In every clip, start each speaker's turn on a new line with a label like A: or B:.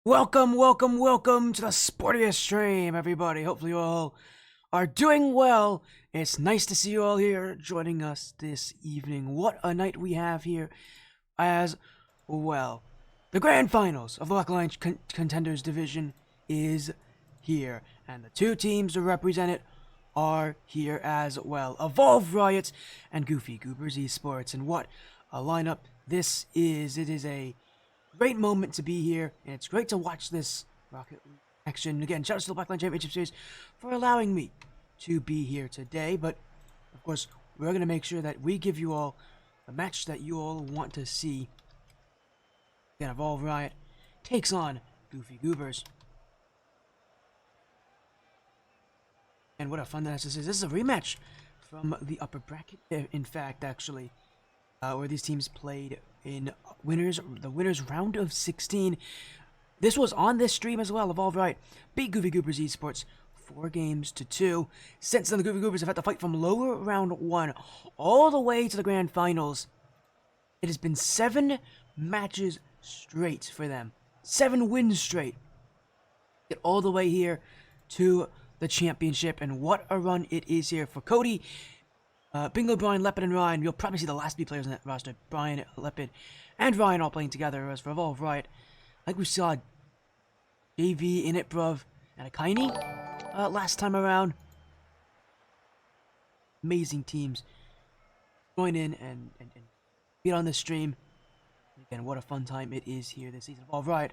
A: Welcome to the sportiest stream, everybody. Hopefully you all are doing well. It's nice to see you all here joining us this evening. What a night we have here as well. The grand finals of the Luck Alliance Contenders division is here, and the two teams to represent it are here as well. Evolve Riot and Goobers Esports, and what a lineup this is. It is a great moment to be here, and it's great to watch this Rocket League action. Again, shout out to the Blackline Championship Series for allowing me to be here today, but of course, we're going to make sure that we give you all the match that you all want to see. Again, Evolve Riot takes on Goobers. And what a fun this is. This is a rematch from the upper bracket, in fact, actually, where these teams played in the winners round of 16. This was on this stream as well. Evolve Riot beat Goobers Esports 4-2. Since then, the Goobers have had to fight from lower round 1 all the way to the grand finals. It has been 7 matches straight for them. 7 wins straight. Get all the way here to the championship, and what a run it is here for Cody, Bingo, Brian, Lepid, and Ryan. You'll probably see the last B players in that roster. Brian, Lepid, and Ryan all playing together. As for Evolve Riot, like we saw JV, Init, Bruv, and Akaini last time around. Amazing teams. Join in and get on this stream. Again, what a fun time it is here this season. Evolve Riot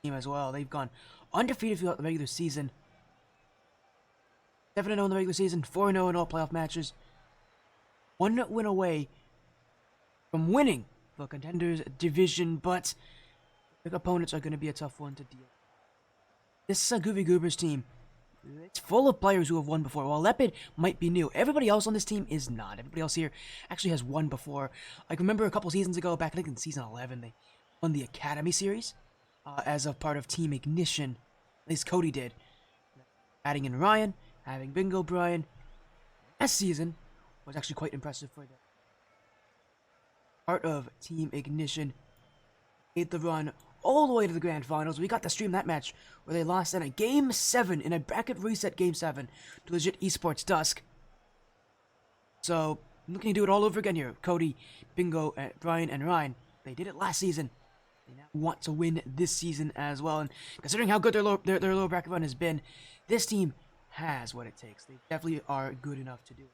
A: team as well. They've gone undefeated throughout the regular season. 7-0 in the regular season, 4-0 in all playoff matches. 1 win away from winning the Contenders division, but their opponents are going to be a tough one to deal with. This Goobers team, it's full of players who have won before. While Lepid might be new, everybody else on this team is not. Everybody else here actually has won before. I remember a couple seasons ago, back I think in season 11, they won the Academy Series as a part of Team Ignition. At least Cody did. Adding in Ryan, having Bingo, Brian. Last season was actually quite impressive for them. Part of Team Ignition made the run all the way to the grand finals. We got to stream that match where they lost in a Game 7, in a bracket reset Game 7, to legit Esports Dusk. So, I'm looking to do it all over again here. Cody, Bingo, Brian, and Ryan. They did it last season. They now want to win this season as well. And considering how good their low bracket run has been, this team has what it takes. They definitely are good enough to do it.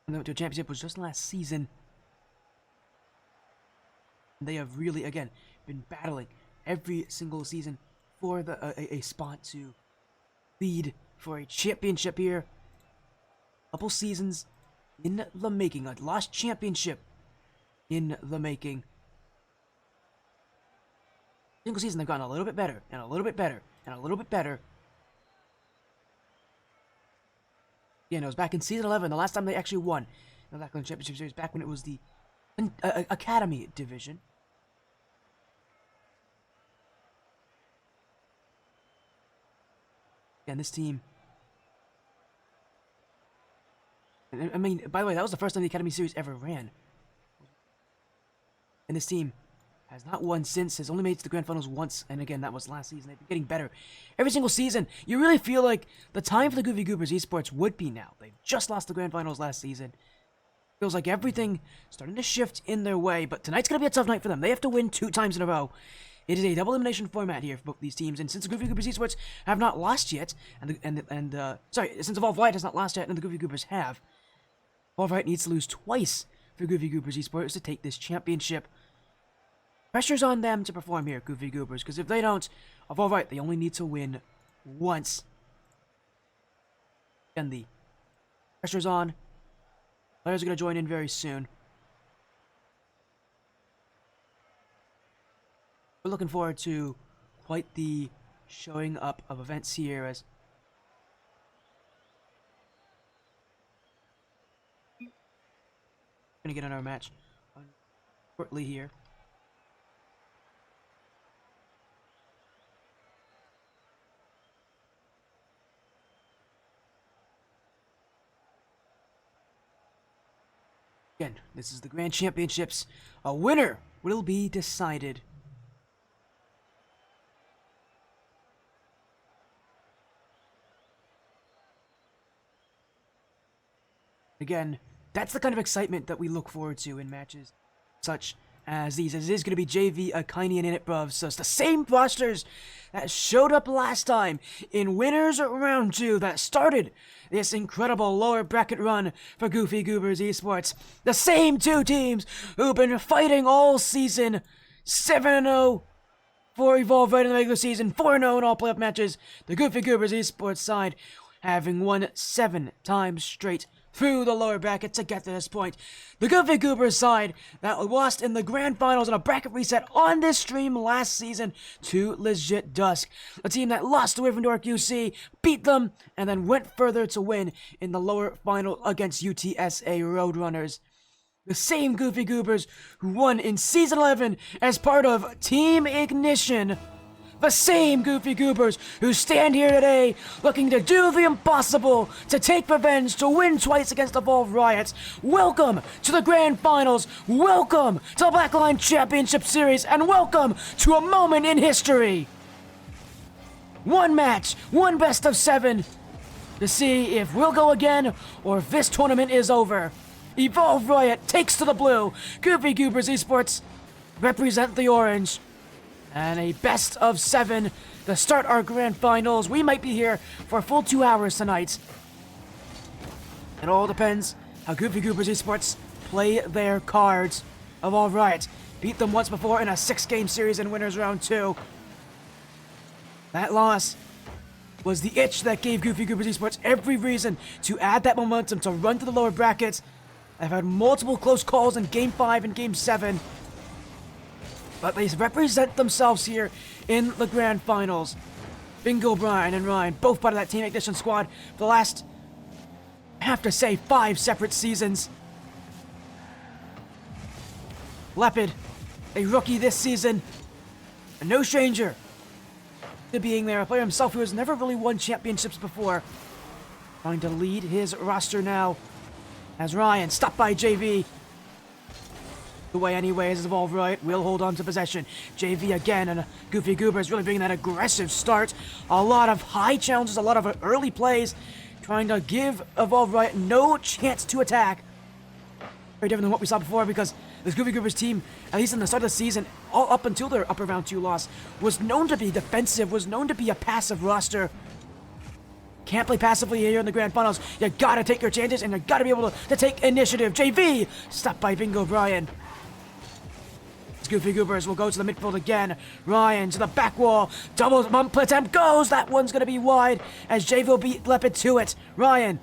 A: And they went to a championship was just last season. They have really, again, been battling every single season for a spot to lead for a championship here. Couple seasons in the making. A lost championship in the making. Single season, they've gotten a little bit better, and a little bit better, and a little bit better. Yeah, it was back in season 11, the last time they actually won the Blackline Championship Series, back when it was the Academy Division. And this team, I mean, by the way, that was the first time the Academy Series ever ran. And this team has not won since, has only made it to the grand finals once, and again, that was last season. They've been getting better every single season. You really feel like the time for the Goobers Esports would be now. They've just lost the grand finals last season. Feels like everything starting to shift in their way, but tonight's going to be a tough night for them. They have to win 2 times in a row. It is a double elimination format here for both these teams, and since the Goobers Esports have not lost yet, since Evolve Riot has not lost yet, and the Goobers have, Evolve Riot needs to lose twice for Goobers Esports to take this championship. Pressure's on them to perform here, Goobers, because if they don't, Evolve Riot, they only need to win once. And the pressure's on. Players are going to join in very soon. We're looking forward to quite the showing up of events here as we're going to get on our match shortly here. Again, this is the Grand Championships. A winner will be decided. Again, that's the kind of excitement that we look forward to in matches such as these. As it is going to be JV, Akaini, and Initbrov. So it's the same rosters that showed up last time in Winners Round 2 that started this incredible lower bracket run for Goofy Goobers Esports. The same two teams who've been fighting all season. 7-0 for Evolve Riot in the regular season, 4-0 in all playoff matches. The Goofy Goobers Esports side having won 7 times straight through the lower bracket to get to this point. The Goofy Goobers side that lost in the grand finals in a bracket reset on this stream last season to Legit Dusk. A team that lost to Gryffindor QC, beat them, and then went further to win in the lower final against UTSA Roadrunners. The same Goofy Goobers who won in Season 11 as part of Team Ignition. The same Goofy Goobers who stand here today looking to do the impossible, to take revenge, to win twice against Evolve Riot. Welcome to the Grand Finals, welcome to the Blackline Championship Series, and welcome to a moment in history. One match, one best of 7, to see if we'll go again or if this tournament is over. Evolve Riot takes to the blue, Goofy Goobers Esports represent the orange. And a best of 7 to start our grand finals. We might be here for a full 2 hours tonight. It all depends how Goofy Goobers Esports play their cards. Evolve Riot beat them once before in a 6-game series in Winners Round 2. That loss was the itch that gave Goofy Goobers Esports every reason to add that momentum to run to the lower brackets. I've had multiple close calls in Game 5 and Game 7. But they represent themselves here in the grand finals. Bingo, Brian, and Ryan, both part of that Team Ignition squad for the last, I have to say, 5 separate seasons. Leopard, a rookie this season, and no stranger to being there. A player himself who has never really won championships before. Trying to lead his roster now as Ryan, stopped by JV. Away anyways, as Evolve Riot will hold on to possession. JV again, and Goofy Goobers really bringing that aggressive start. A lot of high challenges, a lot of early plays, trying to give Evolve Riot no chance to attack. Very different than what we saw before, because this Goofy Goobers team, at least in the start of the season, all up until their upper round 2 loss, was known to be defensive, was known to be a passive roster. Can't play passively here in the grand finals. You gotta take your chances, and you gotta be able to take initiative. JV, stopped by Bingo Brian. Goofy Goobers will go to the midfield again. Ryan to the back wall. Double bump attempt goes. That one's going to be wide as JV will beat Leopard to it. Ryan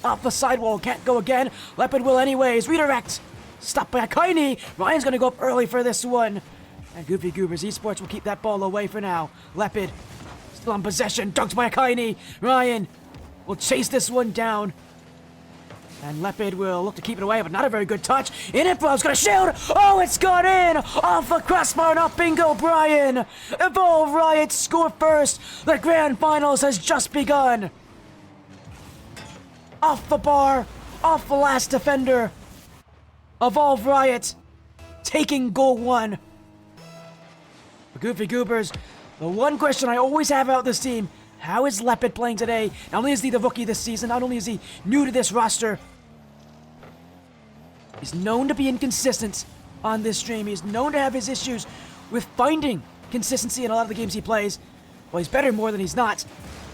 A: off the sidewall. Can't go again. Leopard will anyways. Redirect. Stopped by Akaini. Ryan's going to go up early for this one. And Goofy Goobers Esports will keep that ball away for now. Leopard still on possession. Dunked by Akaini. Ryan will chase this one down. And Leopard will look to keep it away, but not a very good touch. Initbrov's gonna shield! Oh, it's gone in! Off the crossbar, not Bingo Brian! Evolve Riot score first! The grand finals has just begun! Off the bar, off the last defender. Evolve Riot taking goal 1. For Goofy Goobers, the one question I always have about this team: how is Leopard playing today? Not only is he the rookie this season, not only is he new to this roster, he's known to be inconsistent on this stream. He's known to have his issues with finding consistency in a lot of the games he plays. Well, he's better more than he's not.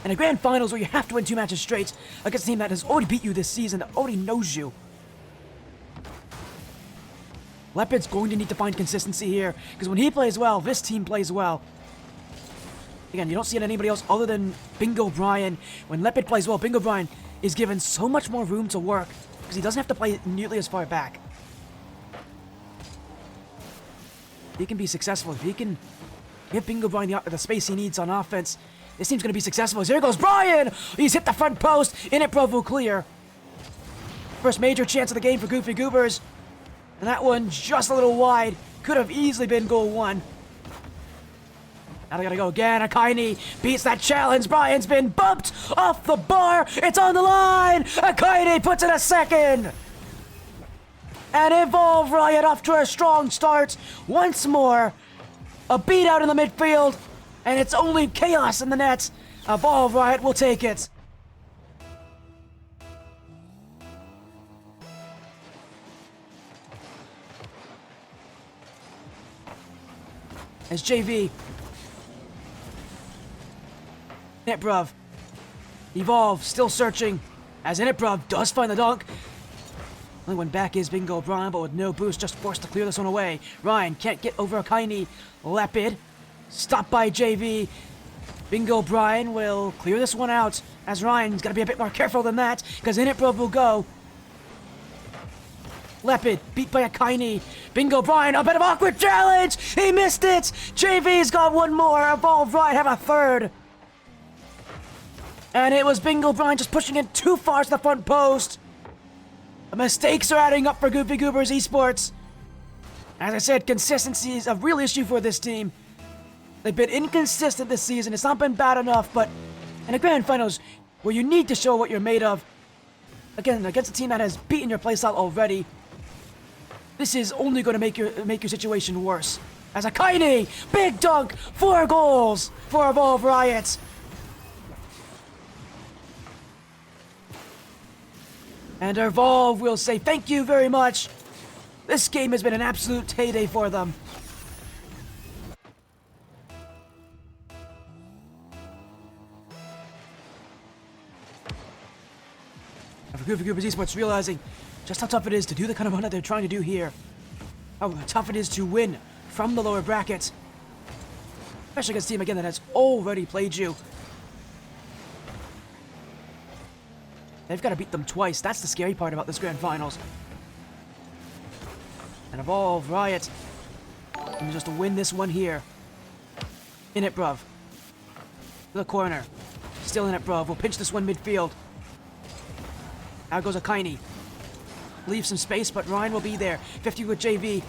A: And a grand finals where you have to win 2 matches straight against a team that has already beat you this season, that already knows you. Leopard's going to need to find consistency here, because when he plays well, this team plays well. Again, you don't see it in anybody else other than Bingo Brian. When Leopard plays well, Bingo Brian is given so much more room to work because he doesn't have to play nearly as far back. He can be successful. If he can give Bingo Brian the space he needs on offense, this team's going to be successful. As here goes Brian! He's hit the front post. Initbrov will clear. First major chance of the game for Goofy Goobers. And that one just a little wide. Could have easily been goal 1. Now they gotta go again. Akaini beats that challenge. Brian's been bumped off the bar. It's on the line. Akaini puts in a second. And Evolve Riot off to a strong start. Once more, a beat out in the midfield. And it's only chaos in the net. Evolve Riot will take it. As JV. Initbruv. Evolve still searching. As Initbruv does find the dunk. Only one back is Bingo Brian, but with no boost, just forced to clear this one away. Ryan can't get over Akaini. Lepid. Stopped by JV. Bingo Brian will clear this one out. As Ryan's got to be a bit more careful than that, because Initbruv will go. Lepid, beat by Akaini. Bingo Brian, a bit of awkward challenge! He missed it! JV's got one more. Evolve Riot have a third. And it was Bingo Brian just pushing it too far to the front post. The mistakes are adding up for Goofy Goobers Esports. As I said, consistency is a real issue for this team. They've been inconsistent this season. It's not been bad enough, but in the grand finals, where you need to show what you're made of, again, against a team that has beaten your playstyle already, this is only going to make your situation worse. As Akaini, big dunk, 4 goals for Evolve Riot. And Evolve will say thank you very much. This game has been an absolute heyday for them. And for Goofy Goobers Esports realizing just how tough it is to do the kind of run that they're trying to do here. How tough it is to win from the lower brackets. Especially against a team, again, that has already played you. They've got to beat them twice. That's the scary part about this grand finals. And Evolve Riot. And just to win this one here. Initbruv. To the corner. Still Initbruv. We'll pinch this one midfield. Out goes Akaini. Leave some space, but Ryan will be there. 50 with JV.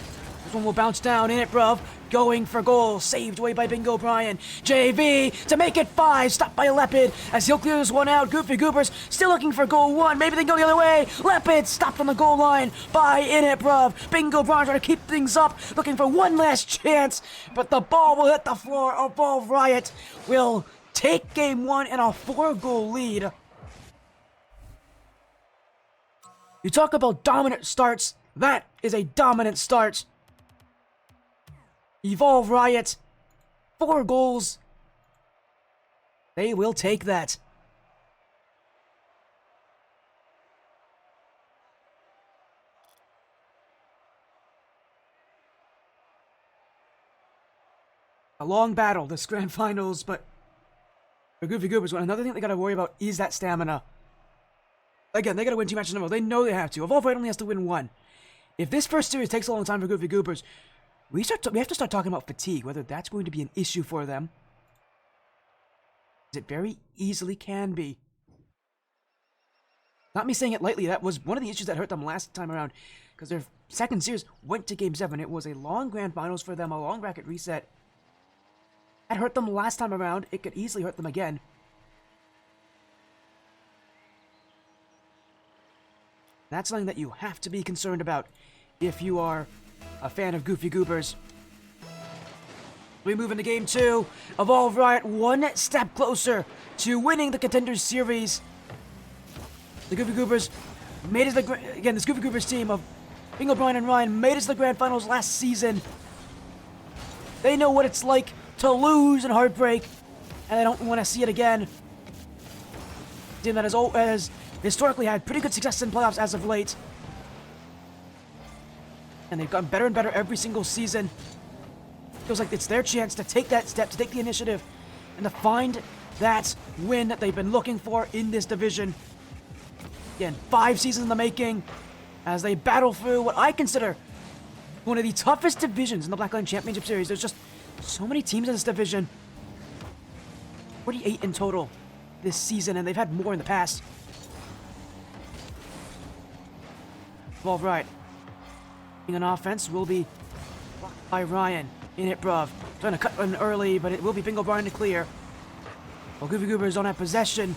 A: This one will bounce down. Initbruv going for goal. Saved away by Bingo Brian. JV to make it 5. Stopped by Lepid as he'll clear this one out. Goofy Goobers still looking for goal 1. Maybe they can go the other way. Lepid stopped on the goal line by Initbruv. Bingo Brian trying to keep things up. Looking for one last chance. But the ball will hit the floor. Evolve Riot will take game 1 in a 4-goal lead. You talk about dominant starts. That is a dominant start. Evolve Riot, 4 goals. They will take that. A long battle, this grand finals, but for Goofy Goobers, another thing they gotta worry about is that stamina. Again, they gotta win 2 matches in a row. They know they have to. Evolve Riot only has to win 1. If this first series takes a long time for Goofy Goobers, we have to start talking about fatigue, whether that's going to be an issue for them. It very easily can be. Not me saying it lightly, that was one of the issues that hurt them last time around, because their second series went to Game 7. It was a long grand finals for them, a long bracket reset. That hurt them last time around. It could easily hurt them again. That's something that you have to be concerned about if you are a fan of Goofy Goobers. We move into Game 2. Evolve Riot 1 step closer to winning the Contenders series. The Goofy Goobers made it to the... Again, this Goofy Goobers team of Bingo Brian and Ryan made it to the grand finals last season. They know what it's like to lose and heartbreak, and they don't want to see it again. A team that has historically had pretty good success in playoffs as of late. And they've gotten better and better every single season. Feels like it's their chance to take that step, to take the initiative, and to find that win that they've been looking for in this division. Again, 5 seasons in the making as they battle through what I consider one of the toughest divisions in the Blackline Championship Series. There's just so many teams in this division. 48 in total this season, and they've had more in the past. Evolve Riot. An offense will be blocked by Ryan. Initbruv trying to cut one early, but it will be Bingo Brian to clear. While Goofy Goobers don't have possession,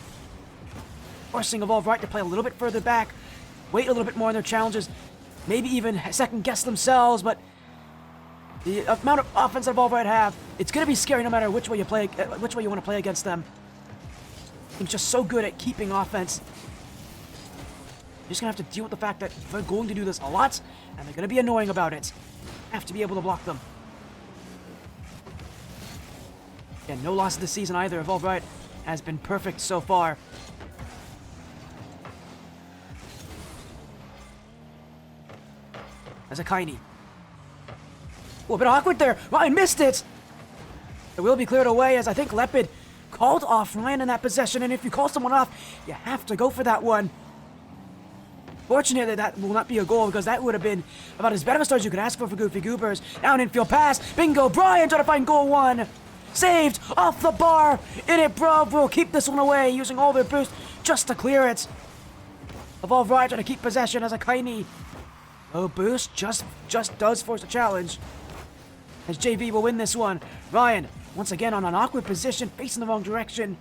A: forcing Evolve Riot to play a little bit further back, wait a little bit more on their challenges. maybe even second guess themselves, but the amount of offense that Evolve Riot have, it's going to be scary no matter which way you play, which way you want to play against them. It's just so good at keeping offense. You're just going to have to deal with the fact that they're going to do this a lot, and they're going to be annoying about it. Have to be able to block them. Yeah, no loss this season either. Evolve Riot has been perfect so far. As a Kaini. Oh, a bit awkward there. Ryan missed it. It will be cleared away as I think Lepid called off Ryan in that possession, and if you call someone off, you have to go for that one. Fortunately, that will not be a goal because that would have been about as bad of a start as you could ask for Goofy Goobers. Now an infield pass. Bingo Brian trying to find goal one. Saved off the bar. In it, Bruv will keep this one away using all their boost just to clear it. Evolve Riot trying to keep possession as a Kaini. Oh, boost just does force a challenge. As JV will win this one. Ryan, once again on an awkward position, facing the wrong direction.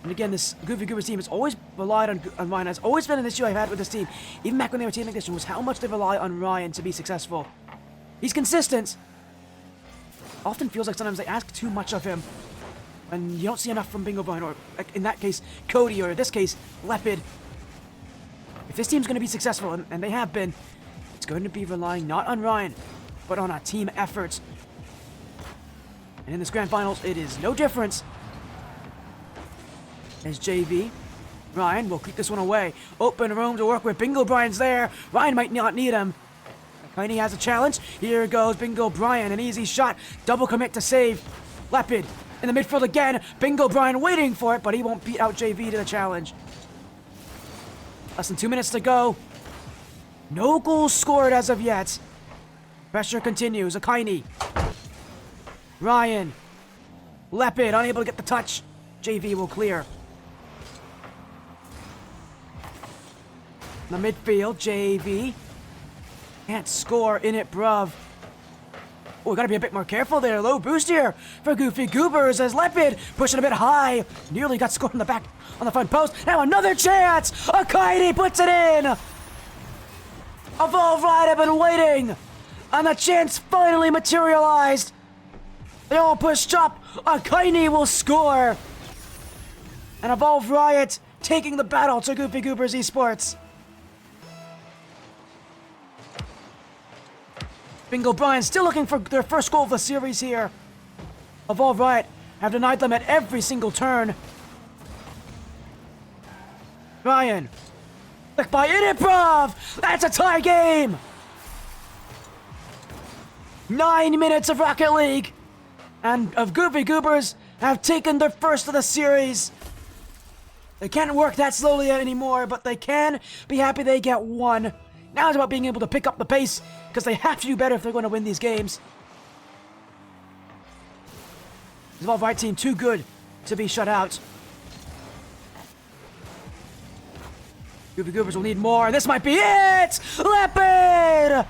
A: And again, this Goofy Goobers team has always relied on Ryan. Has always been an issue I've had with this team, even back when they were Team Ignition, was how much they rely on Ryan to be successful. He's consistent. Often feels like sometimes they ask too much of him. And you don't see enough from Bingo Brian, or in that case, Cody, or in this case, Lepid. If this team's going to be successful, and they have been, it's going to be relying not on Ryan, but on a team effort. And in this grand finals, it is no difference. As JV, Ryan will keep this one away. Open room to work with. Bingo Brian's there. Ryan might not need him. Kaini has a challenge. Here goes Bingo Brian. An easy shot. Double commit to save. Lepid in the midfield again. Bingo Brian waiting for it, but he won't beat out JV to the challenge. Less than 2 minutes to go. No goals scored as of yet. Pressure continues. Akaini. Ryan. Lepid unable to get the touch. JV will clear. In the midfield, JV. Can't score in it, bruv. Oh, we gotta be a bit more careful there. Low boost here for Goofy Goobers as Lepid pushing a bit high. Nearly got scored on the back, on the front post. Now another chance. Akaini puts it in. Evolve Riot have been waiting, and the chance finally materialized. They all pushed up. Akaini will score. And Evolve Riot taking the battle to Goofy Goobers Esports. Bingo Brian still looking for their first goal of the series here. Evolve Riot have denied them at every single turn. Brian. Click by Inipprov! That's a tie game! 9 minutes of Rocket League. And of Goofy Goobers have taken their first of the series. They can't work that slowly anymore, but they can be happy they get one. Now it's about being able to pick up the pace, because they have to do better if they're going to win these games. The Evolve Riot team too good to be shut out. Goofy Goobers will need more, and this might be it! Lepid!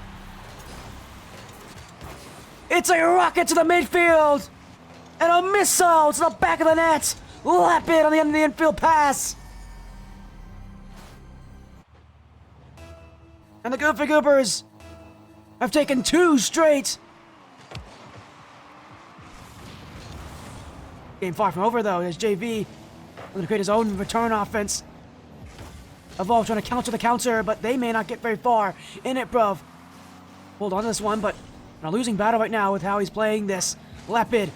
A: It's a rocket to the midfield! And a missile to the back of the net! Lepid on the end of the infield pass! And the Goofy Goobers have taken 2 straight. Game far from over though, as JV going to create his own return offense. Evolve trying to counter the counter, but they may not get very far. In it, bruv. Hold on to this one, but in a losing battle right now with how he's playing this. Lepid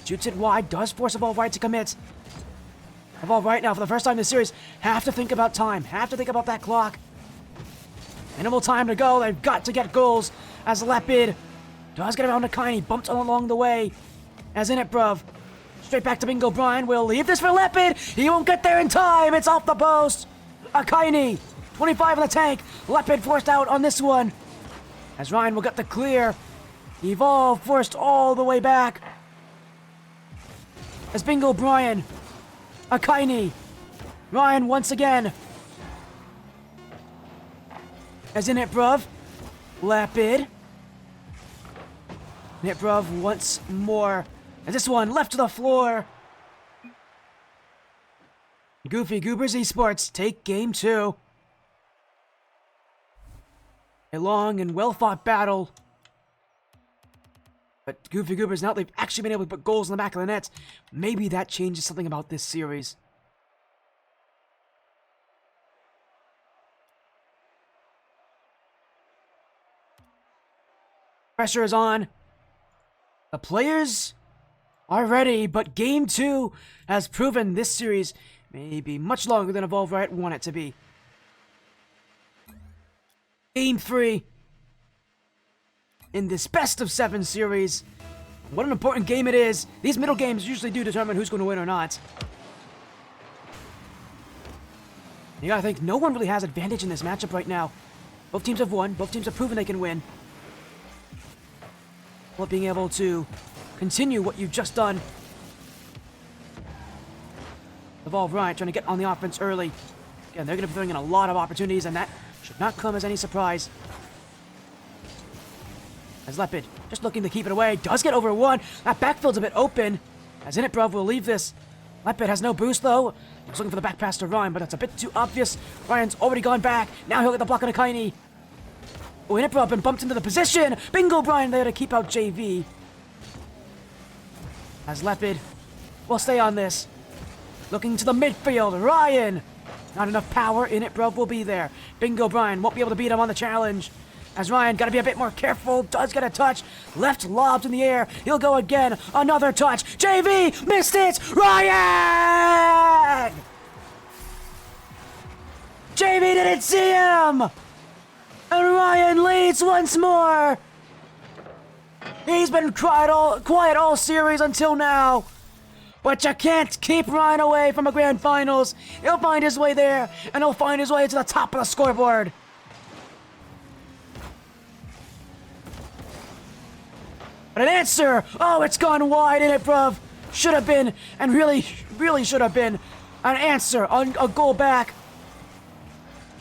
A: shoots it wide, does force Evolve Riot to commit. Evolve Riot now, for the first time in this series, have to think about time, have to think about that clock. Minimal time to go. They've got to get goals as Lepid does get around to Kaini. Bumped along the way as in it, bruv. Straight back to Bingo Brian. We'll leave this for Lepid. He won't get there in time. It's off the post. Akaini, 25 in the tank. Lepid forced out on this one. As Ryan will get the clear. Evolve forced all the way back. As Bingo Brian. Akaini. Ryan once again. As in it, bruv. Lepid. Hit bruv once more. And this one left to the floor. Goofy Goobers Esports take game 2. A long and well-fought battle. But Goofy Goobers, now they've actually been able to put goals in the back of the net. Maybe that changes something about this series. Pressure is on. The players are ready, but Game 2 has proven this series may be much longer than Evolve Riot want it to be. Game 3 in this best of 7 series. What an important game it is. These middle games usually do determine who's going to win or not. You gotta think, no one really has advantage in this matchup right now. Both teams have won. Both teams have proven they can win. While being able to continue what you've just done. Evolve Riot trying to get on the offense early. Again, they're going to be throwing in a lot of opportunities, and that should not come as any surprise. As Leopard, just looking to keep it away, does get over one. That backfield's a bit open. As Initbruv will leave this. Leopard has no boost, though. He's looking for the back pass to Ryan, but that's a bit too obvious. Ryan's already gone back. Now he'll get the block on Akaini. Oh, Initbruv been bumped into the position. Bingo Brian there to keep out JV. As Leopard will stay on this. Looking to the midfield. Ryan. Not enough power. Initbruv will be there. Bingo Brian won't be able to beat him on the challenge. As Ryan got to be a bit more careful. Does get a touch. Left lobbed in the air. He'll go again. Another touch. JV missed it. Ryan! JV didn't see him! And Ryan leads once more! He's been quiet all series until now. But you can't keep Ryan away from a grand finals. He'll find his way there, and he'll find his way to the top of the scoreboard. But an answer! Oh, it's gone wide in it, bruv. Should have been, and really should have been, an answer, a goal back.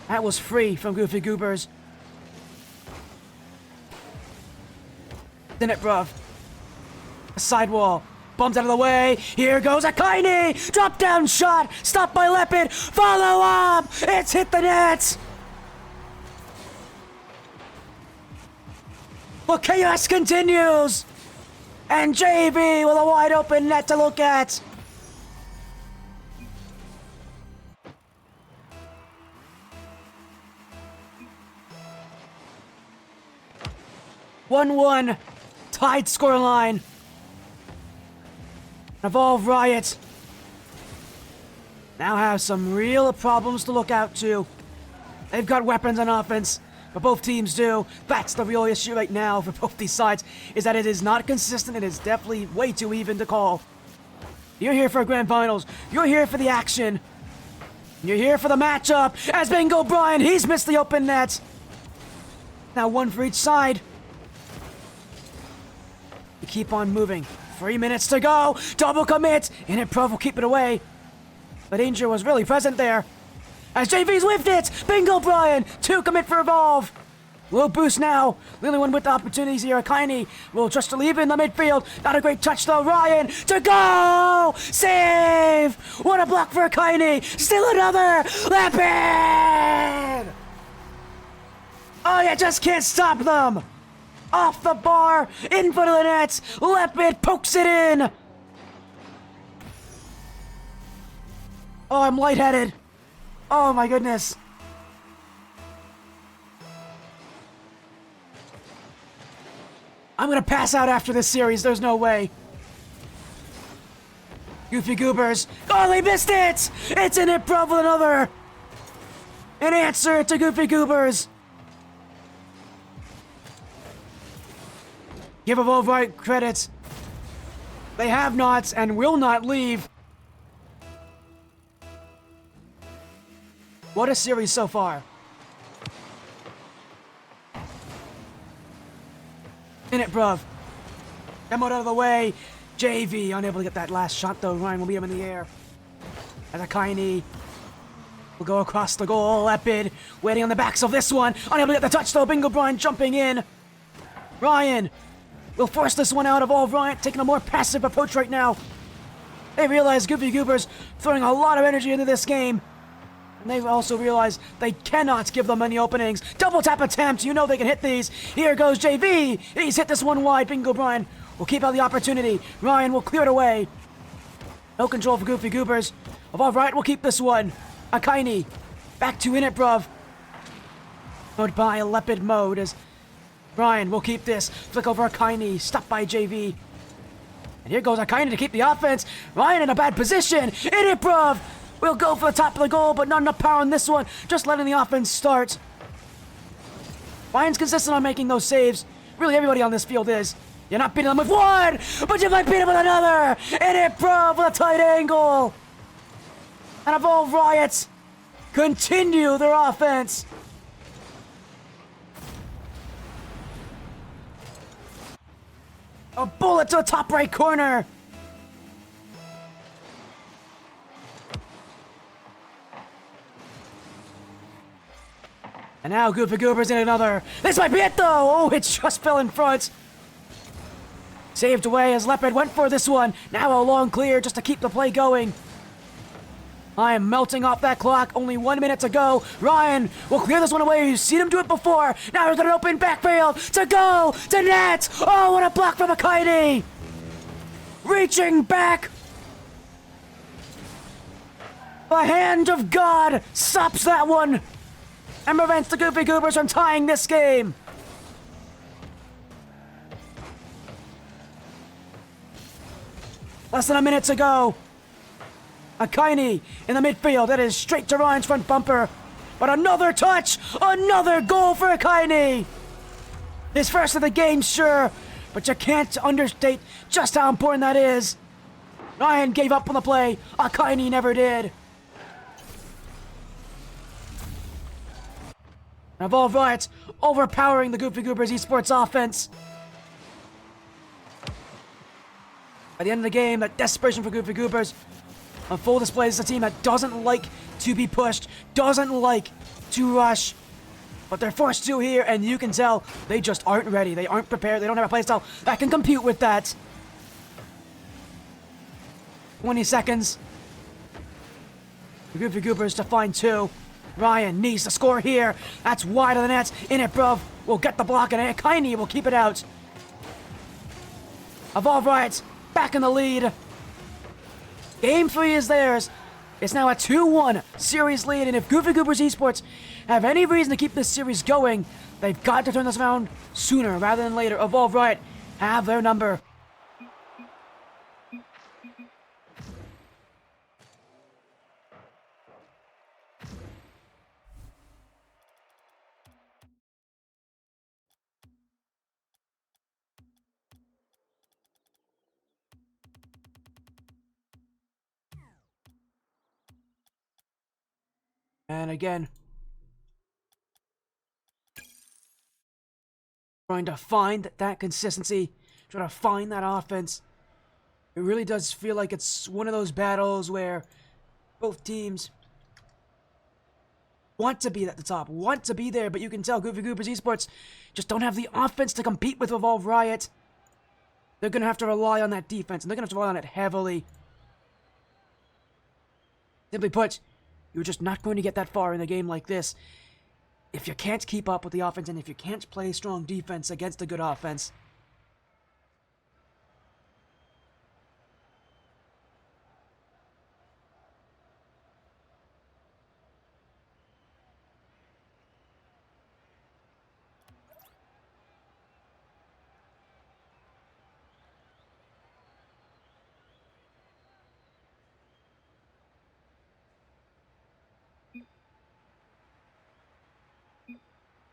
A: That was free from Goofy Goobers. In it, bruv. A sidewall. Bumped out of the way. Here goes Akaini. Drop down shot. Stopped by Leopard. Follow up. It's hit the net. Well, chaos continues. And JV with a wide open net to look at. (1-1) tied scoreline. Evolve Riot now have some real problems to look out to. They've got weapons on offense, but both teams do. That's the real issue right now for both these sides, is that it is not consistent. It is definitely way too even to call. You're here for grand finals. You're here for the action. You're here for the matchup. As Bingo Brian, he's missed the open net. Now one for each side. We keep on moving. 3 minutes to go. Double commit. Initbruv will keep it away. The danger was really present there. As JV's whiffed it. Bingo Brian. 2 commit for Evolve. Low boost now. The only one with the opportunities here. Akaini will just to leave in the midfield. Not a great touch though. Ryan to go. Save. What a block for Akaini. Still another. Leopard. Oh, you just can't stop them. Off the bar, in front of the net, Leopard pokes it in! Oh, I'm lightheaded. Oh my goodness. I'm gonna pass out after this series, there's no way. Goofy Goobers. Oh, they missed it! It's in it, bro, with another! An answer to Goofy Goobers. Give Evolve Riot credit. They have not and will not leave. What a series so far. In it, bruv. Demoed out of the way. JV unable to get that last shot though. Ryan will beat him in the air. As Akaini will go across the goal. Leopard waiting on the backs of this one. Unable to get the touch though. Bingo Brian jumping in. Ryan will force this one out of Evolve Riot, taking a more passive approach right now. They realize Goofy Goobers throwing a lot of energy into this game. And they also realize they cannot give them any openings. Double tap attempt, you know they can hit these. Here goes JV. He's hit this one wide. Bingo Brian will keep out the opportunity. Ryan will clear it away. No control for Goofy Goobers. Evolve Riot will keep this one. Akaini. Back to Init, bruv. Mode by Leopard mode as Ryan will keep this. Flick over Akaini. Stopped by JV. And here goes Akaini to keep the offense. Ryan in a bad position. Init, bruv. We'll go for the top of the goal, but not enough power on this one. Just letting the offense start. Ryan's consistent on making those saves. Really, everybody on this field is. You're not beating them with one, but you might beat them with another. Init, bruv, with a tight angle. And Evolve Riot continue their offense. A bullet to the top right corner. And now Goofy Goobers in another. This might be it though. Oh, it just fell in front. Saved away as Leopard went for this one. Now a long clear just to keep the play going. I am melting off that clock. Only 1 minute to go. Ryan will clear this one away. You've seen him do it before. Now he's got an open backfield to go to net. Oh, what a block from Akaini. Reaching back. The hand of God stops that one and prevents the Goofy Goobers from tying this game. Less than a minute to go. Akaini in the midfield. That is straight to Ryan's front bumper. But another touch. Another goal for Akaini. His first of the game, sure. But you can't understate just how important that is. Ryan gave up on the play. Akaini never did. Evolve Riot overpowering the Goofy Goobers Esports offense. By the end of the game, that desperation for Goofy Goobers on full display is a team that doesn't like to be pushed, doesn't like to rush, but they're forced to here, and you can tell they just aren't ready. They aren't prepared. They don't have a playstyle that can compete with that. 20 seconds. The Goofy Goobers to find two. Ryan needs to score here. That's wide of the net. Init, bruv. Will get the block, and Akaini will keep it out. Evolve Riot back in the lead. Game 3 is theirs. It's now a 2-1 series lead, and if Goofy Goobers Esports have any reason to keep this series going, they've got to turn this around sooner rather than later. Evolve Riot have their number. And again, trying to find that consistency, trying to find that offense. It really does feel like it's one of those battles where both teams want to be at the top, want to be there, but you can tell Goofy Goobers Esports just don't have the offense to compete with Evolve Riot. They're going to have to rely on that defense, and they're going to have to rely on it heavily. Simply put, you're just not going to get that far in a game like this if you can't keep up with the offense and if you can't play strong defense against a good offense.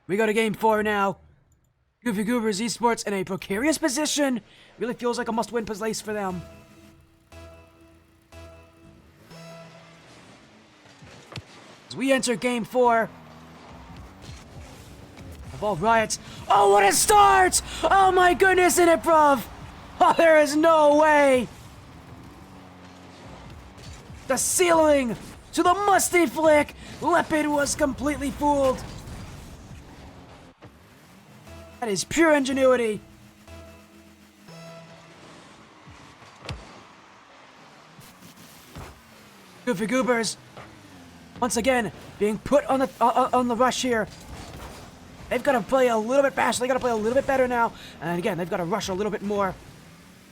A: We go to game 4 now. Goofy Goobers Esports in a precarious position. Really feels like a must-win place for them. As we enter game 4. Evolve Riot. Oh, what a start! Oh my goodness, Init, bruv! Oh, there is no way! The ceiling to the musty flick. Leopard was completely fooled. That is pure ingenuity. Goofy Goobers once again being put on the rush here. They've got to play a little bit faster. They got to play a little bit better now. And again, they've got to rush a little bit more.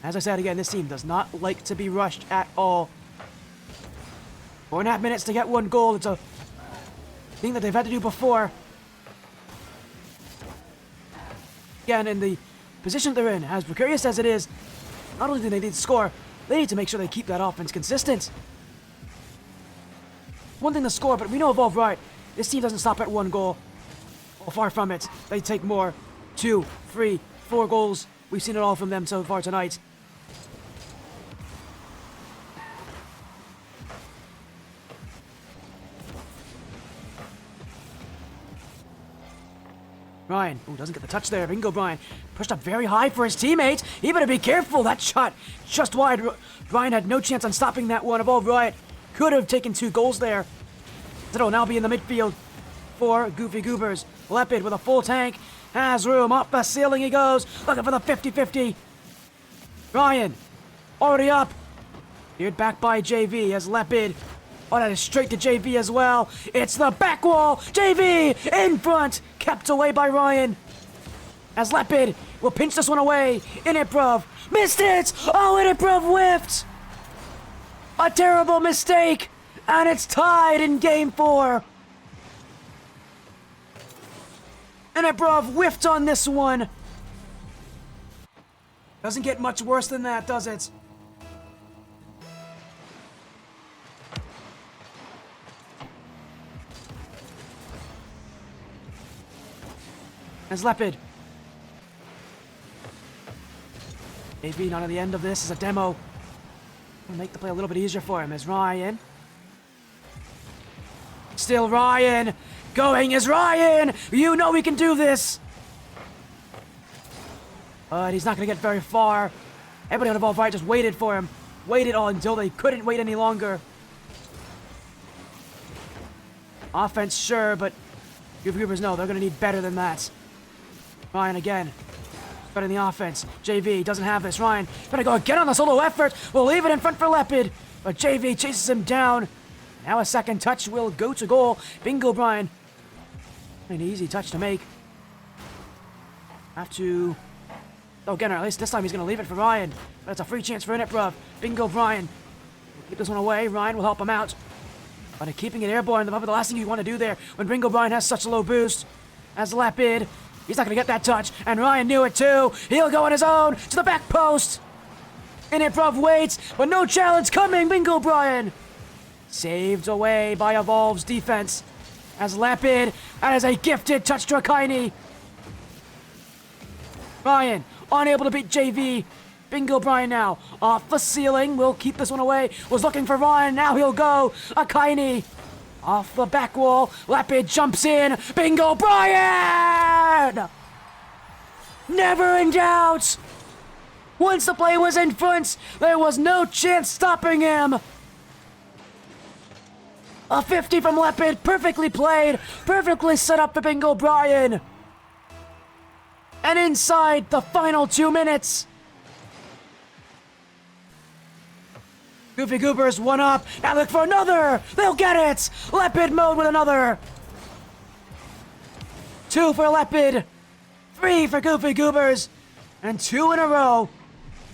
A: As I said again, this team does not like to be rushed at all. 4.5 minutes to get 1 goal. It's a thing that they've had to do before. Again, in the position they're in, as precarious as it is, not only do they need to score, they need to make sure they keep that offense consistent. One thing to score, but we know Evolve Riot, this team doesn't stop at 1 goal. Or far from it. They take more. 2, 3, 4 goals. We've seen it all from them so far tonight. Ryan, doesn't get the touch there. Bingo Brian pushed up very high for his teammate. He better be careful. That shot just wide. Ryan had no chance on stopping that one. Evolve Riot could have taken 2 goals there. It'll now be in the midfield for Goofy Goobers. Leopard with a full tank. Has room. Up the ceiling he goes. Looking for the 50-50. Ryan already up. Steered back by JV as Leopard. Oh, that is straight to JV as well. It's the back wall. JV in front. Kept away by Ryan. As Leopard will pinch this one away. Initprov missed it. Oh, Initprov whiffed. A terrible mistake. And it's tied in game 4. Initprov whiffed on this one. Doesn't get much worse than that, does it? As Leopard. Maybe not at the end of this is a demo. Will make the play a little bit easier for him as Ryan. Still Ryan. Going is Ryan. You know we can do this. But he's not going to get very far. Everybody on Evolve Riot just waited for him. Waited on until they couldn't wait any longer. Offense, sure, but Goobers know they're going to need better than that. Ryan again. Better in the offense. JV doesn't have this. Ryan better go again on the solo effort. We'll leave it in front for Leopard. But JV chases him down. Now a second touch will go to goal. Bingo Brian. An easy touch to make. Have to... Oh, again, or at least this time he's going to leave it for Ryan. But it's a free chance for Initprov. Bingo Brian. Keep this one away. Ryan will help him out. But keeping it airborne, the last thing you want to do there when Bingo Brian has such a low boost. As Leopard. He's not going to get that touch. And Ryan knew it too. He'll go on his own to the back post. Initprov waits, but no challenge coming. Bingo Brian. Saved away by Evolve's defense. As Leopard, that is a gifted touch to Akaini. Ryan, unable to beat JV. Bingo Brian now, off the ceiling, will keep this one away. Was looking for Ryan, now he'll go. Akaini, off the back wall. Leopard jumps in. Bingo Brian! Never in doubt. Once the play was in front, there was no chance stopping him. A 50 from Leopard, perfectly played, perfectly set up for Bingo Brian. And inside the final 2 minutes. Goofy Goobers 1 up, now look for another, they'll get it! Leopard mode with another. 2 for Leopard, 3 for Goofy Goobers, and 2 in a row.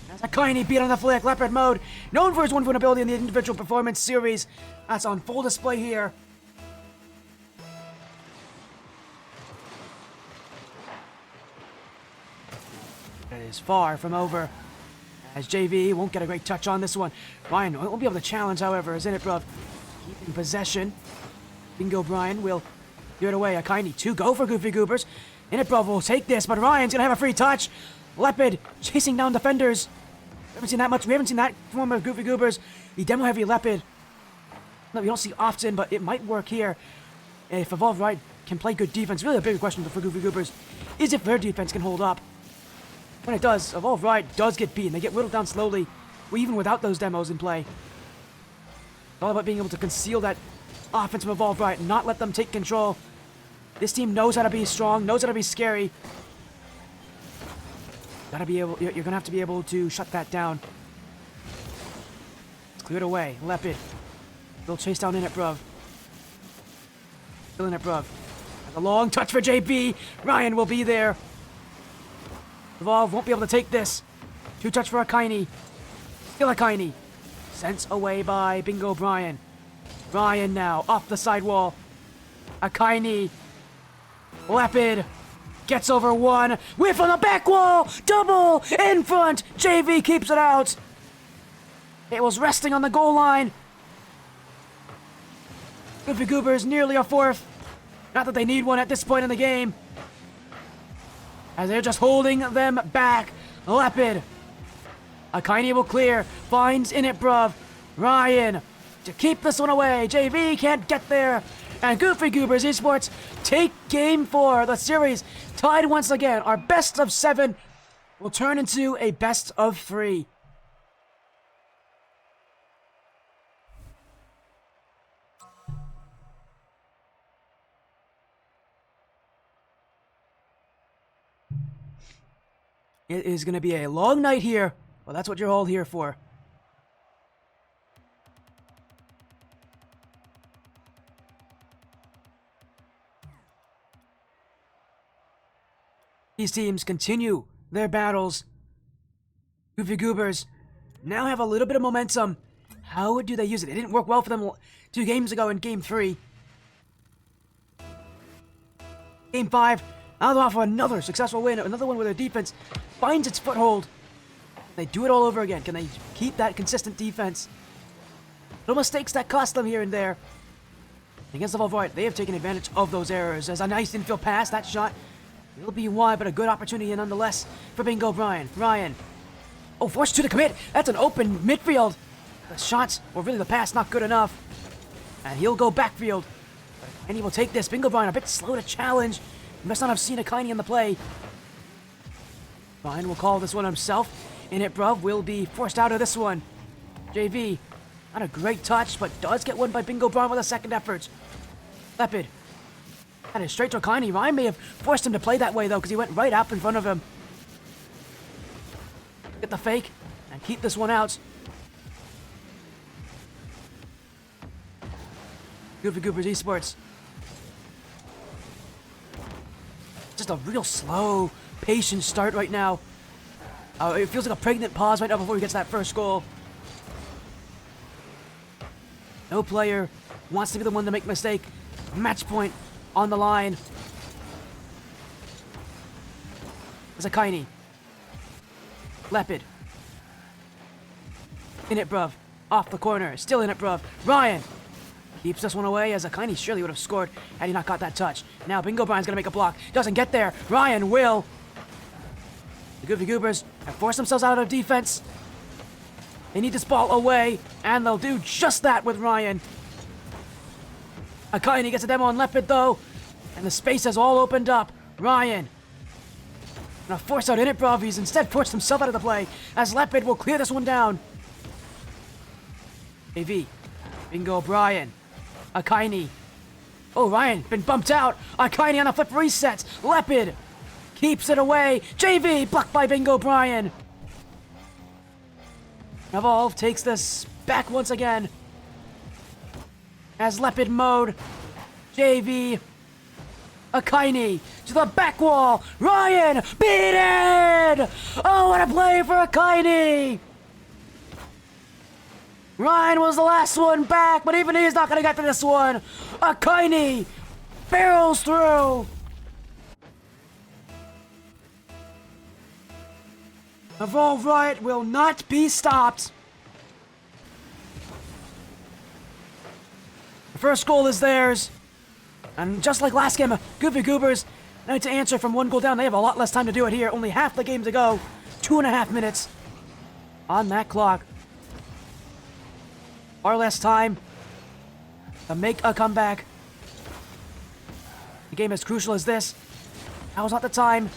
A: That's a Akaini beat on the flick. Leopard mode, known for his one vulnerability in the individual performance series. That's on full display here. It is far from over. As JV won't get a great touch on this one. Ryan won't be able to challenge, however, as Initprov keeping possession. Bingo Brian will give it away. Akaini 2 go for Goofy Goobers. Initprov will take this, but Ryan's gonna have a free touch. Leopard chasing down defenders. We haven't seen that much. We haven't seen that form of Goofy Goobers. The demo heavy Leopard. No, we don't see often, but it might work here. If Evolve Riot can play good defense, really a bigger question for Goofy Goobers is if their defense can hold up. When it does, Evolve Riot does get beaten. They get whittled down slowly, even without those demos in play. It's all about being able to conceal that offense from Evolve Riot and not let them take control. This team knows how to be strong, knows how to be scary. Gotta be able. You're gonna have to be able to shut that down. It's cleared away. Leopard. They'll chase down Initprov. Still in it, bruv. A long touch for JB. Ryan will be there. Evolve won't be able to take this. 2 touch for Akaini. Still Akaini. Sent away by Bingo Brian. Ryan now off the sidewall. Akaini. Leopard gets over 1. Whiff on the back wall. Double in front. JV keeps it out. It was resting on the goal line. Good for Goobers, nearly a 4th. Not that they need one at this point in the game. As they're just holding them back. Leopard. Akaini will clear. Finds in it, bruv. Ryan to keep this one away. JV can't get there. And Goofy Goobers Esports take game 4. The series tied once again. Our best of 7 will turn into a best of 3. It is going to be a long night here. Well, that's what you're all here for. These teams continue their battles. Goofy Goobers now have a little bit of momentum. How do they use it? It didn't work well for them 2 games ago in Game 3. Game 5, now they're off for another successful win. Another one where their defense finds its foothold. They do it all over again. Can they keep that consistent defense? No mistakes that cost them here and there. Against the Riot, they have taken advantage of those errors. As a nice infield pass, that shot will be wide, but a good opportunity nonetheless for Bingo Brian. Ryan. Oh, forced to the commit. That's an open midfield. The shots, or really the pass, not good enough. And he'll go backfield. And he will take this. Bingo Brian a bit slow to challenge. He must not have seen Akaini in the play. Brian will call this one himself. In it, bruv, will be forced out of this one. JV, not a great touch, but does get one by Bingo Brian with a second effort. Leopard. That is straight to Akaini. Ryan may have forced him to play that way, though, because he went right up in front of him. Get the fake and keep this one out. Good for Goobers Esports. Just a real slow, patient start right now. It feels like a pregnant pause right now before he gets that first goal. No player wants to be the one to make a mistake. Match point on the line. It's Akaini. Leopard. In it, bruv. Off the corner. Still in it, bruv. Ryan keeps this one away, as Akaini surely would have scored had he not got that touch. Now Bingo Brian's going to make a block. Doesn't get there. Ryan will. The Goofy Goobers have forced themselves out of defense. They need this ball away, and they'll do just that with Ryan. Akaini gets a demo on Leopard, though, and the space has all opened up. Ryan gonna force out in it, bruv. He's instead forced himself out of the play, as Leopard will clear this one down. AV. Bingo Brian. Akaini. Oh, Ryan been bumped out. Akaini on a flip reset. Leopard keeps it away. JV blocked by Bingo Brian. Evolve takes this back once again. As Leopard mode. JV. Akaini to the back wall. Ryan beaten. Oh, what a play for Akaini. Ryan was the last one back, but even he's not going to get to this one. Akaini barrels through. Evolve Riot will not be stopped. The first goal is theirs. And just like last game, Goofy Goobers need to answer from 1 goal down. They have a lot less time to do it here. Only half the game to go. 2.5 minutes on that clock. Far less time to make a comeback. A game as crucial as this. Now's not the time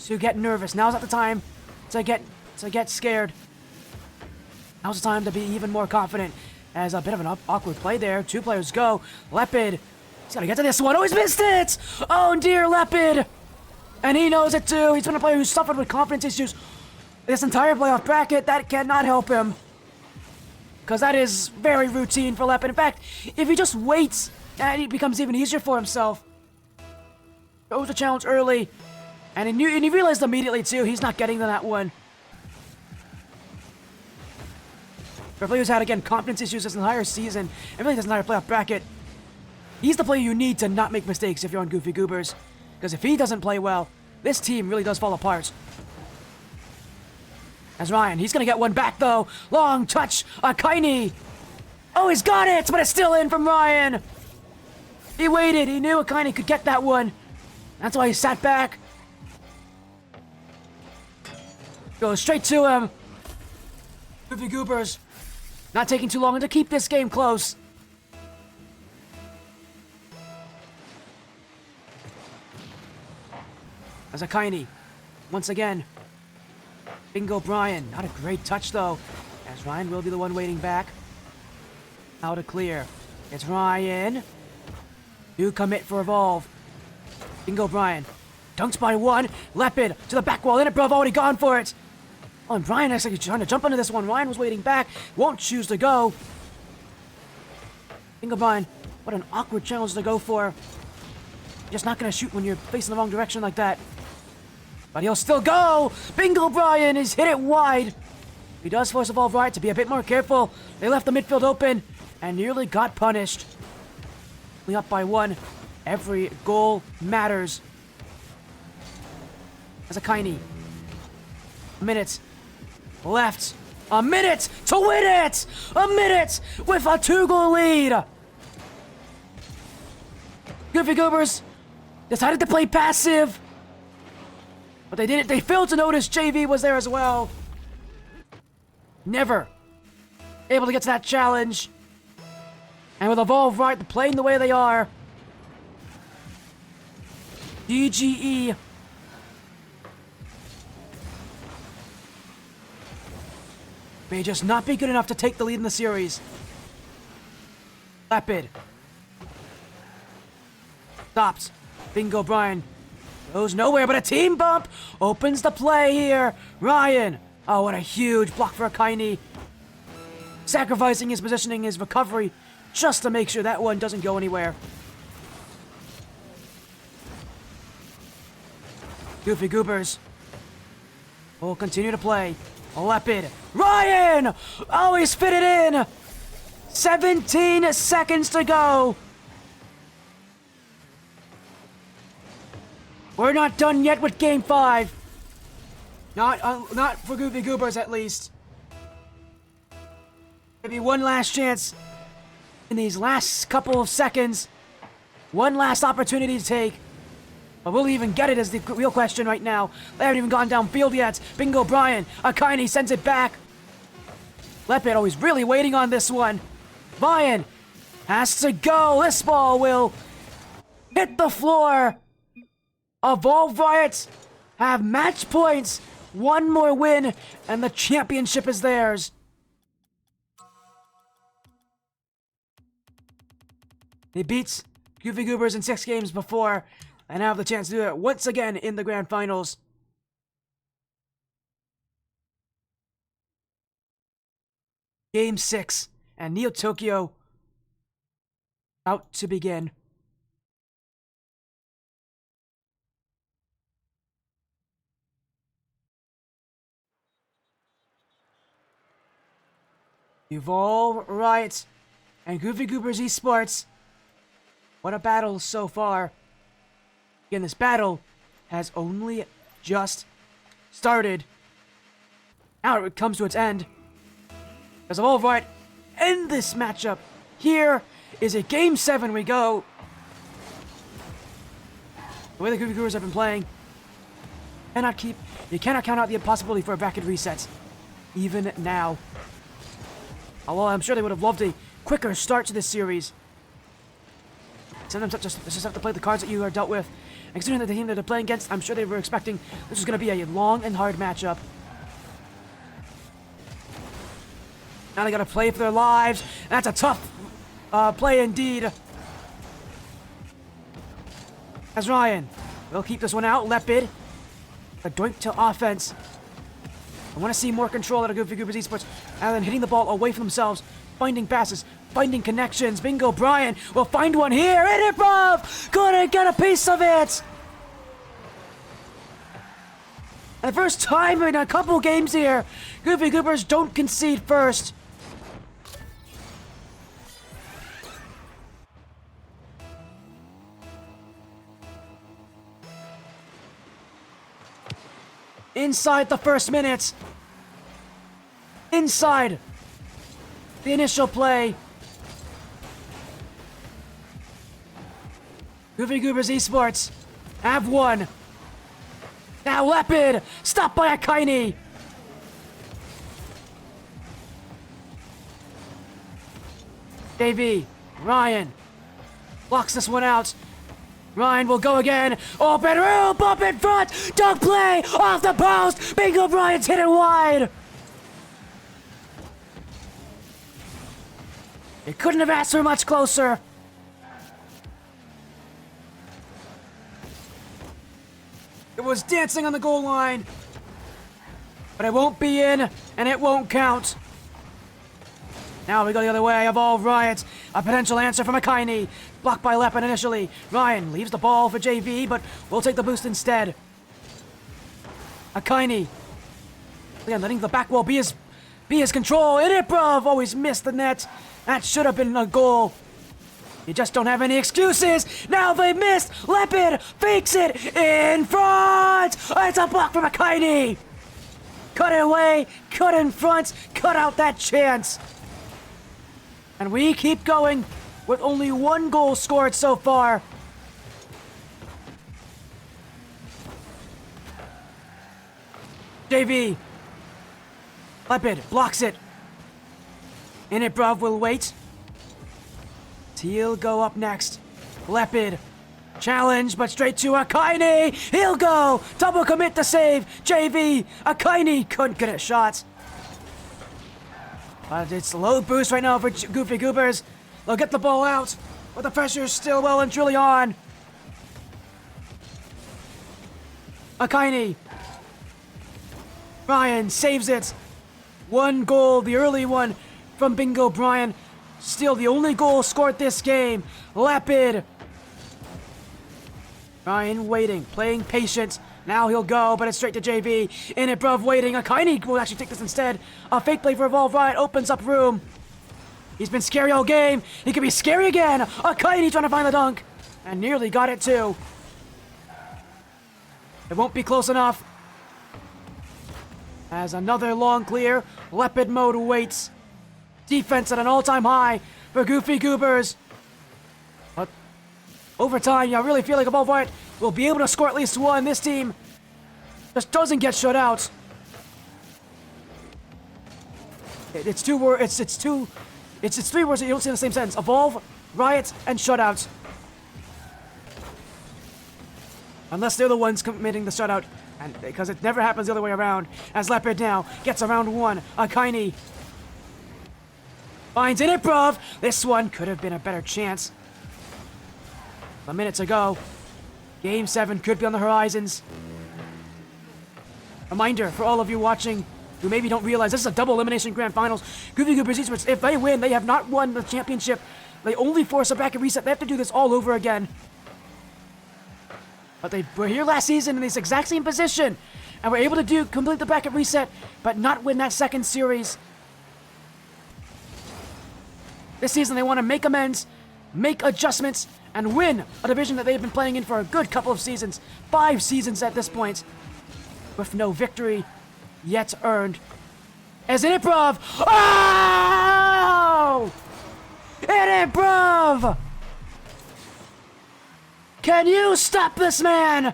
A: to get nervous. Now's not the time to get scared. Now's the time to be even more confident. As a bit of an awkward play there. 2 players go. Leopard. He's got to get to this one. Oh, he's missed it! Oh, dear Leopard. And he knows it too. He's been a player who suffered with confidence issues this entire playoff bracket. That cannot help him. Because that is very routine for Leopard. In fact, if he just waits And it becomes even easier for himself. Goes the challenge early. And he realized immediately, too, he's not getting to that one. For a player who's had, again, confidence issues this entire season, and really this entire playoff bracket, he's the player you need to not make mistakes if you're on Goofy Goobers. Because if he doesn't play well, this team really does fall apart. As Ryan, he's going to get one back, though. Long touch, Akaini. Oh, he's got it, but it's still in from Ryan. He waited. He knew Akaini could get that one. That's why he sat back. Goes straight to him. Goofy Goobers. Not taking too long to keep this game close. As Akaini, once again. Bingo Brian. Not a great touch, though. As Ryan will be the one waiting back. How to clear. It's Ryan. New commit for Evolve. Bingo Brian. Dunks by one. Lepid to the back wall. In it, bro. Already gone for it. Oh, and Brian actually trying to jump into this one. Ryan was waiting back. Won't choose to go. Bingo Brian. What an awkward challenge to go for. Just not going to shoot when you're facing the wrong direction like that. But he'll still go. Bingo Brian has hit it wide. He does force Evolve Riot to be a bit more careful. They left the midfield open and nearly got punished. Only up by one. Every goal matters. As Akaini. A minute left. A minute to win it! A minute with a 2-goal lead! Goofy Goobers decided to play passive. But they didn't. They failed to notice JV was there as well. Never able to get to that challenge. And with Evolve Riot playing the way they are. DGE. May just not be good enough to take the lead in the series. Lepid. Stops. Bingo Brian. Goes nowhere, but a team bump opens the play here. Ryan. Oh, what a huge block for Akaini. Sacrificing his positioning, his recovery, just to make sure that one doesn't go anywhere. Goofy Goobers will continue to play. Lepid. Ryan! Oh, he's fit it in! 17 seconds to go. We're not done yet with Game 5. Not for Goofy Goobers, at least. Maybe one last chance in these last couple of seconds. One last opportunity to take. But will he even get it is the real question right now. They haven't even gone downfield yet. Bingo Brian. Akaini sends it back. Lepid always really waiting on this one. Brian has to go. This ball will hit the floor. Evolve Riot have match points. One more win, and the championship is theirs. They beat Goofy Goobers in 6 games before, and now have the chance to do it once again in the grand finals. Game 6, and Neo Tokyo out to begin. Evolve Riot and Goofy Goobers Esports. What a battle so far. Again, this battle has only just started. Now it comes to its end. As Evolve Riot end this matchup. Here is a Game 7 we go. The way the Goofy Goobers have been playing, you cannot count out the possibility for a bracket reset. Even now. Although I'm sure they would have loved a quicker start to this series. Sometimes just have to play the cards that you are dealt with. And considering that the team that they're playing against, I'm sure they were expecting this was going to be a long and hard matchup. Now they got to play for their lives. That's a tough play indeed. As Ryan will keep this one out. Lepid. A doink to offense. I want to see more control out of Goofy Goobers Esports, rather than hitting the ball away from themselves, finding passes, finding connections. Bingo Brian will find one here. And Improv couldn't get a piece of it. And the first time in a couple games here, Goofy Goobers don't concede first. Inside the first minute. Inside the initial play. Goofy Goobers Esports have won. Now Leopard, stopped by Akaini. JV, Ryan, blocks this one out. Ryan will go again. Open room, bump in front. Dunk play off the post. Bingo Brian's hit it wide. It couldn't have asked for much closer. It was dancing on the goal line. But it won't be in, and it won't count. Now we go the other way. Evolve Riot. A potential answer from Akaini. Blocked by Leopard initially. Ryan leaves the ball for JV, but we'll take the boost instead. Akaini. Again, letting the back wall be his control. And Improv always missed the net. That should have been a goal. You just don't have any excuses. Now they missed. Leopard fakes it in front. It's a block from Akaini. Cut it away. Cut in front. Cut out that chance. And we keep going with only one goal scored so far. JV. Leopard blocks it. Improv will wait. He'll go up next. Leopard. Challenge, but straight to Akaini. He'll go. Double commit to save. JV. Akaini couldn't get a shot. But it's low boost right now for Goofy Goobers. They'll get the ball out, but the pressure's still well and truly on. Akaini. Ryan saves it. One goal, the early one from Bingo Brian. Still the only goal scored this game. Leopard. Ryan waiting, playing patient. Now he'll go, but it's straight to JV. Improv waiting. Akaini will actually take this instead. A fake play for Evolve Riot opens up room. He's been scary all game. He could be scary again. Akaini trying to find the dunk. And nearly got it too. It won't be close enough. As another long clear. Leopard mode waits. Defense at an all-time high for Goofy Goobers. But over time, I really feel like Evolve Riot will be able to score at least one. This team just doesn't get shut out. It's three words that you don't say in the same sentence. Evolve, Riot, and shutout. Unless they're the ones committing the shutout, and because it never happens the other way around. As Leopard now gets around one. Akaini finds an Improv. This one could have been a better chance. A minute to go. Game 7 could be on the horizons. Reminder for all of you watching who maybe don't realize this is a double elimination grand finals. Goofy Goobers Esports, if they win, they have not won the championship. They only force a bracket reset. They have to do this all over again. But they were here last season in this exact same position and were able to complete the bracket reset, but not win that second series. This season they want to make amends, make adjustments, and win a division that they've been playing in for a good couple of seasons. 5 seasons at this point. With no victory yet earned. As an Improv. Oh! An Improv! Can you stop this man?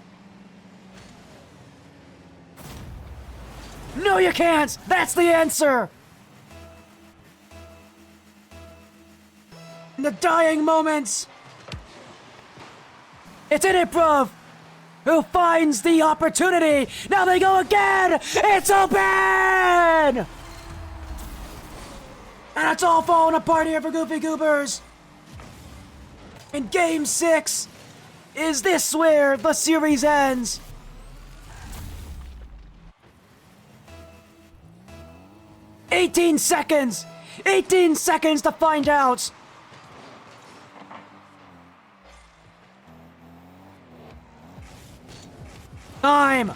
A: No, you can't! That's the answer! In the dying moments, it's an Improv who finds the opportunity. Now they go again. It's open! And it's all falling apart here for Goofy Goobers. In Game 6, is this where the series ends? "18 seconds 18 seconds to find out. Time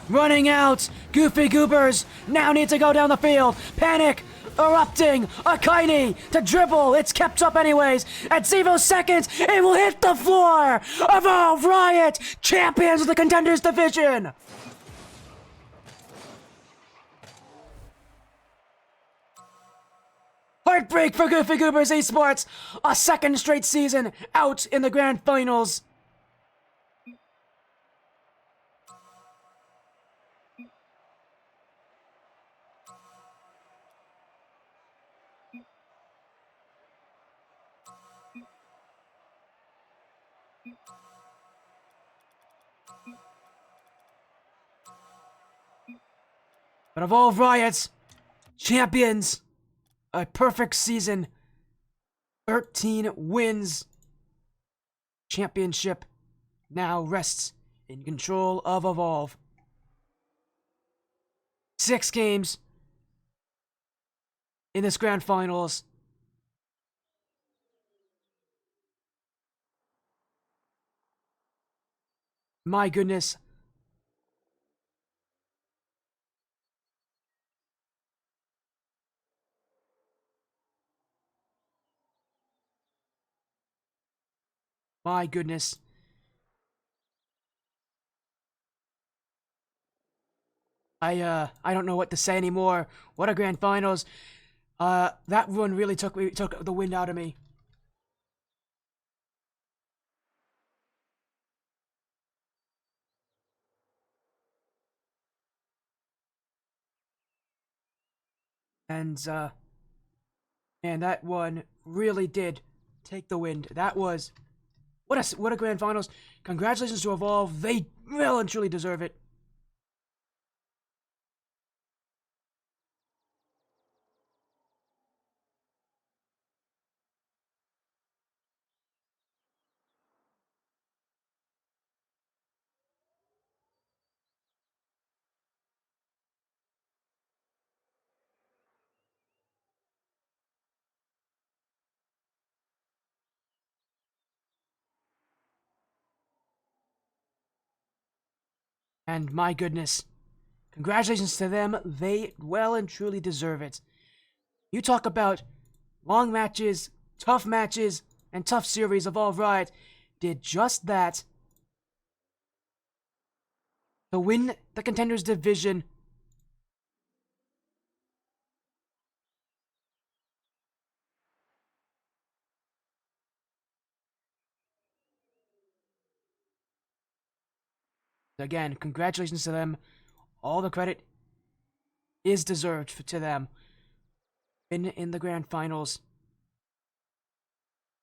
A: running out. Goofy Goobers now need to go down the field. Panic erupting. Akaini to dribble. It's kept up anyways. At 0 seconds, it will hit the floor. Evolve Riot, champions of the Contenders division. Heartbreak for Goofy Goobers Esports. A second straight season out in the grand finals. But Evolve Riot, champions, a perfect season, 13 wins. Championship now rests in control of Evolve. 6 games in this grand finals. My goodness. My goodness. I don't know what to say anymore. What a grand finals. That run really took the wind out of me. And man, that one really did take the wind. That was what a grand finals. Congratulations to Evolve. They well and truly deserve it. And my goodness, congratulations to them. They well and truly deserve it. You talk about long matches, and tough series. Evolve Riot did just that to win the Contenders division. Again, congratulations to them. All the credit is deserved to them. Win in the grand finals.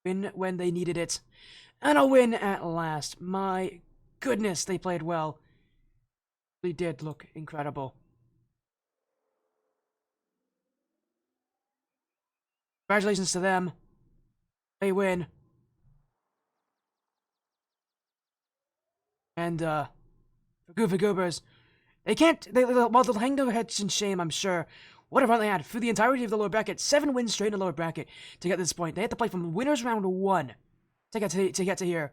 A: Win when they needed it. And a win at last. My goodness, they played well. They did look incredible. Congratulations to them. They win. And, for Goofy Goobers, well, they'll hang their heads in shame, I'm sure. What a run they had through the entirety of the lower bracket. 7 wins straight in the lower bracket to get to this point. They had to play from winners round 1 to get to here.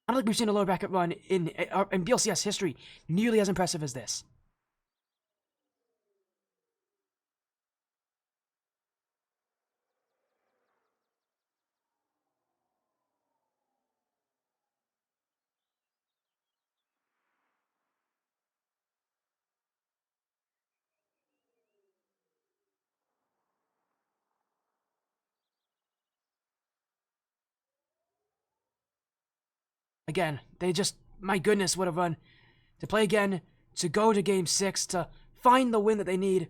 A: I don't think we've seen a lower bracket run in BLCS history nearly as impressive as this. Again, they just, my goodness, what a run. To play again, to go to Game 6, to find the win that they need.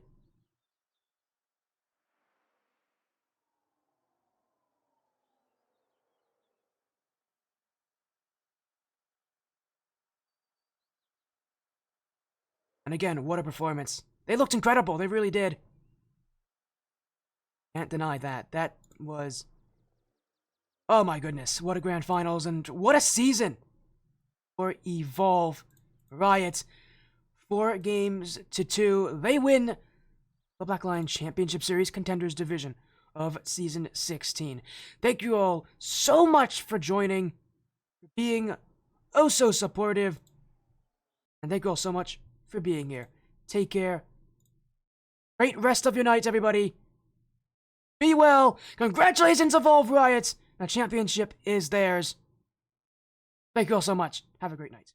A: And again, what a performance. They looked incredible, they really did. Can't deny that. That was... Oh my goodness, what a grand finals, and what a season for Evolve Riot. 4 games to 2. They win the Black Lion Championship Series Contenders Division of Season 16. Thank you all so much for joining, for being oh so supportive, and thank you all so much for being here. Take care. Great rest of your night, everybody. Be well. Congratulations, Evolve Riot. The championship is theirs. Thank you all so much. Have a great night.